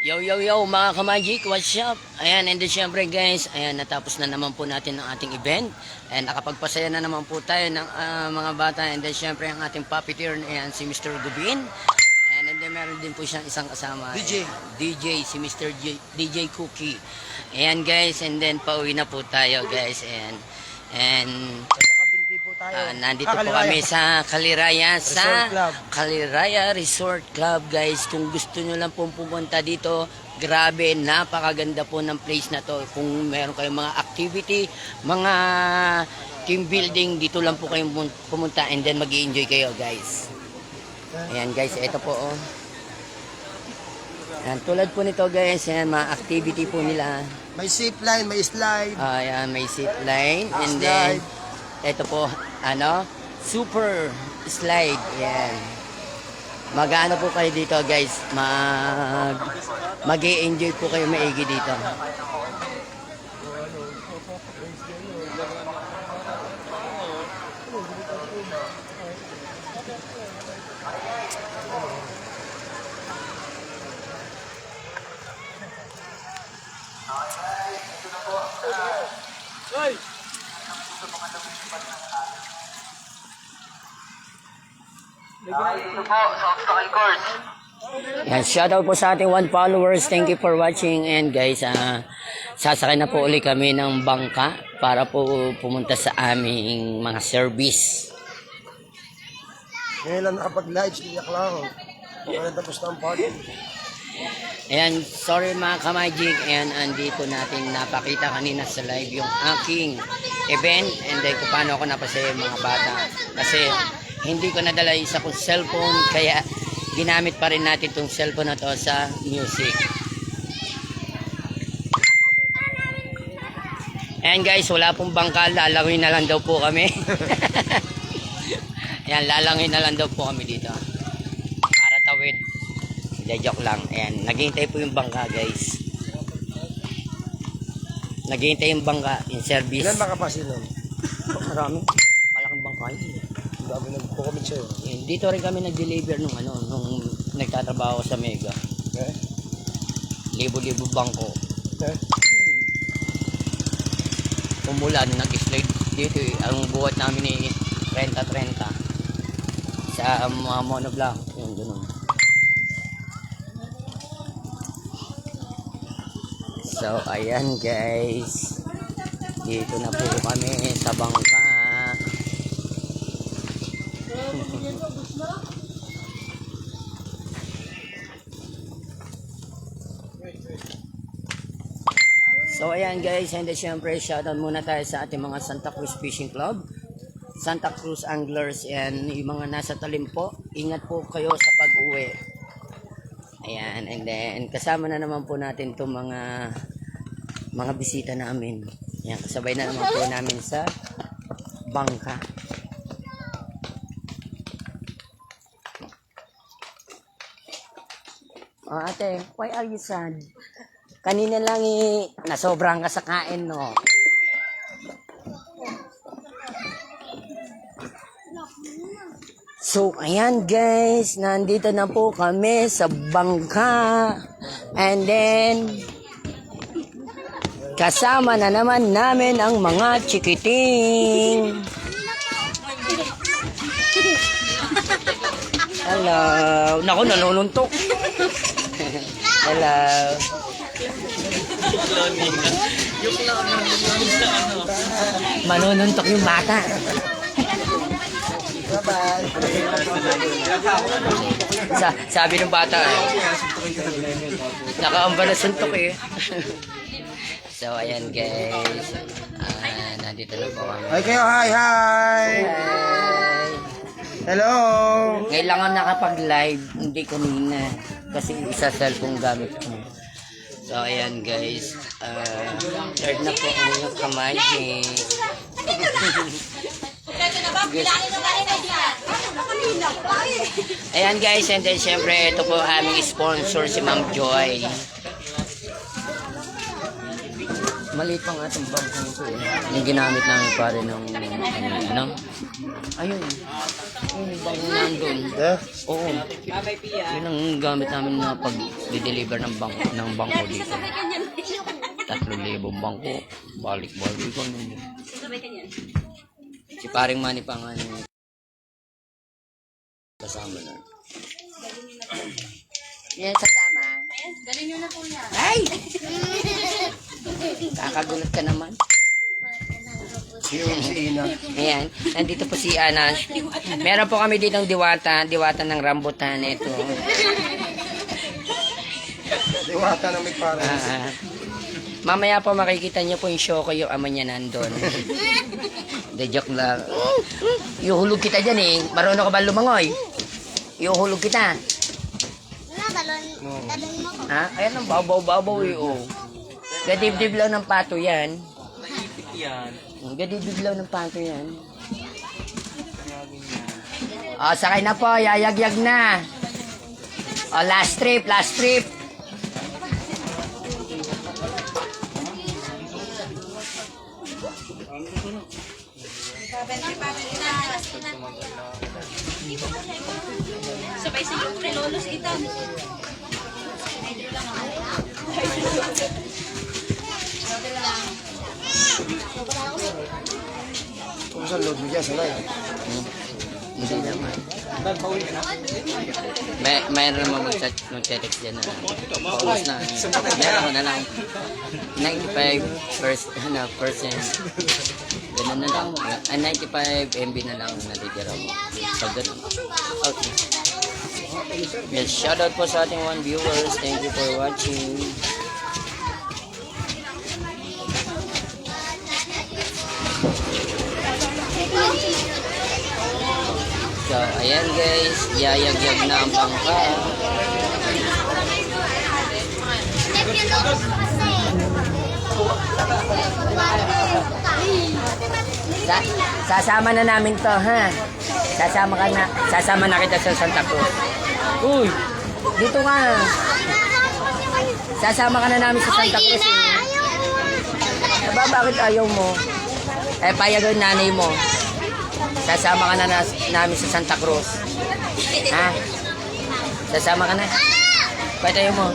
Yo, yo, yo, mga ka-magic, what's up? Ayan, and then syempre guys, ayan, natapos na naman po natin ang ating event. And nakapagpasaya na naman po tayo ng mga bata. And then syempre ang ating puppeteer, ayan, si Mr. Gubin. And then meron din po siyang isang kasama. DJ. Ayan, DJ, si Mr. DJ Cookie. Ayan guys, and then pauwi na po tayo guys. And Nakabinti po tayo. nandito po kami sa Kaliraya, sa Resort Club. Kaliraya Resort Club guys. Kung gusto nyo lang pong pumunta dito, grabe, napakaganda po ng place na to. Kung meron kayong mga activity, mga team building, dito lang po kayong pumunta and then mag-i-enjoy kayo guys. Ayan guys, ito po oh. Ayan, tulad po nito guys, ayan, mga activity po nila. May zip line, may slide. Ayan, may zip line and then ito po, ano, super slide. Ayan. Mag-ano po kayo dito guys, mag-i-enjoy po kayo maigi dito. Ito po sa obstacle course. Yan, shoutout po sa ating 1 followers. Thank you for watching. And guys, sasakay na po uli kami ng bangka para po pumunta sa aming mga service. Ngayon lang nakapag-live, iyak lang. Wala tapos na ang party. Ayan, sorry mga ka-magic. Ayan, andito natin napakita kanina sa live yung aking event. And then kung paano ako napasaya yung mga bata. Kasi hindi ko nadala isa kong cellphone, kaya ginamit pa rin natin itong cellphone na to sa music. Ayan guys, wala pong bangka, lalangin na lang daw po kami. Ayan, lalangin na lang daw po kami dito. Para tawid. Hindi, joke lang. Ayan, naghihintay po yung bangka guys. Naghihintay yung bangka, yung service. Ilan makapasin nun? Marami. Malaking bangka yun. Ang dami nagpo-comment sa'yo. Dito rin kami nag-deliver nung nagtatrabaho sa Mega. Eh? Libo-libo bangko. Eh? Umulan, nag-slide dito eh. Ang buhat namin ni 30-30 sa mga monoblock. Yung ganun. So, ayan guys. Dito na po kami sa bangka. So ayan guys, and syempre shoutout muna tayo sa ating mga Santa Cruz Fishing Club, Santa Cruz Anglers, and yung mga nasa talim po, ingat po kayo sa pag-uwi. Ayan, and then kasama na naman po natin itong mga bisita namin. Ayan, kasabay na naman po namin sa bangka. Oh, ate, why are you sad? Kanina lang nasobrang ka sa kain, no? So, ayan guys, nandito na po kami sa bangka. And then, kasama na naman namin ang mga chikiting. Hello. Naku, nanununtok. Hello. Manununtok yung bata. Bye-bye. Sabi ng bata, nakaamba na suntok eh. So, ayan guys. Nandito na po kami. Hi kayo, hi! Hi! Hello! Ngayon lang ako nakapag-live, hindi kanina. Kasi isa cellphone gamit ko. So, ayan guys. Third na po ang mga ka-magic. Ayan guys, and then syempre ito po aming sponsor si Ma'am Joy. Maliit pa nga itong bangkong ito eh. Yung ginamit namin pare ng ano? Ayun. Yung bangkong nandun. Yeah? Oo. Yun ang gamit namin na pag-deliver ng bangko dito. 3,000 bangko. Balik-balik ko. Si paring Manny pa nga yung kasama na. Yan kasama. Galing nyo na po yan. Ay! Kakagulat ka naman. Si Ina. Ayan, nandito po si Ana. Meron po kami ditong diwata ng rambutan. Ito. Diwata na may parang. Mamaya po makikita niyo po yung show ko, yung ama niya nandun. De joke lang. Iuhulog kita dyan eh. Marunong ka ba lumangoy? Iuhulog kita. Dalon mo ko. Ha? Ayan ang babaw-babaw eh. Oh. Gadibdib lang ng pato yan. Gadibdib lang ng pato yan. O, sakay na po. Yayagyag na. O, last trip, last trip. Sabay sa yung lolos ito. Kung saan load mo dyan, sanay. Hindi naman. Mayroon naman mag-text dyan na paus na. Meron ko na lang 95%. Ganun na lang. 95 MB na lang natitira mo. Pag ganun. Okay. Yes, shoutout po sa ating 1 viewers. Thank you for watching. So, ayan guys, yayagyag na ang bangka. Sasama na namin to, ha? Sasama na kita sa Santa Cruz. Uy, dito ka. Sasama ka na namin sa Santa Cruz. Aba, bakit ayaw mo? Eh, payag ang nanay mo. Sasama ka na namin sa Santa Cruz. Ha? Sasama ka na? Pwede mo.